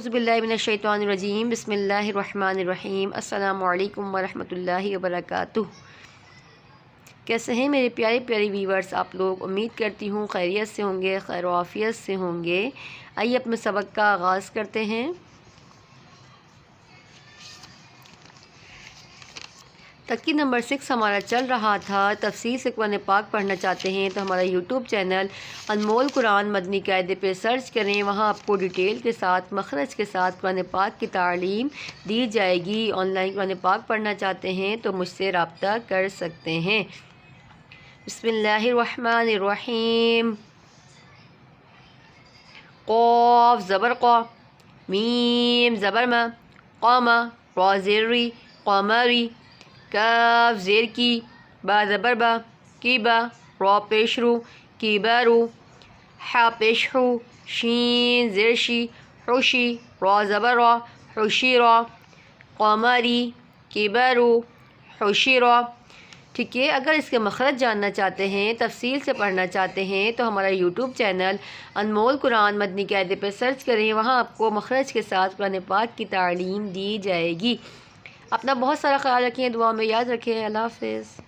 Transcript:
औज़ुबिल्लाहिमिनश्शैतानिर्रजीम बिस्मिल्लाहिर्रहमानिर्रहीम अस्सलामु अलैकुम वरहमतुल्लाहि वबरकातुह। कैसे हैं मेरे प्यारे प्यारे व्यूअर्स आप लोग। उम्मीद करती हूँ खैरियत से होंगे, खैर आफियत से होंगे। आइए अपने सबक का आगाज़ करते हैं। तक्की नंबर 6 हमारा चल रहा था। तफसीर से कुरान पाक पढ़ना चाहते हैं तो हमारा यूट्यूब चैनल अनमोल कुरान मदनी कायदे पे सर्च करें। वहाँ आपको डिटेल के साथ मखरज के साथ कुरान पाक की तालीम दी जाएगी। ऑनलाइन कुरान पाक पढ़ना चाहते हैं तो मुझसे रब्ता कर सकते हैं। बिस्मिल्लाहिर्रहमानिर्रहीम। क़ाफ़ ज़बर क़ा, मीम ज़बर मा, क़ामा रा ज़ेरी क़मरी, काफ ज़ेर की, बा ज़बर बा, कीबा रा पेशरू कीबारू, हा पेशहू, शीन ज़ेर शी हुशी, रा ज़बर रा हुशीरा, क़मरी कीबारू हुशीरा। ठीक है। अगर इसके मखरज जानना चाहते हैं, तफसील से पढ़ना चाहते हैं तो हमारा यूट्यूब चैनल अनमोल कुरान मदनी कायदे पर सर्च करें। वहाँ आपको मखरज के साथ कुरान पाक की तालीम दी जाएगी। अपना बहुत सारा ख्याल रखें, दुआ में याद रखें। अल्लाह हाफ़िज़।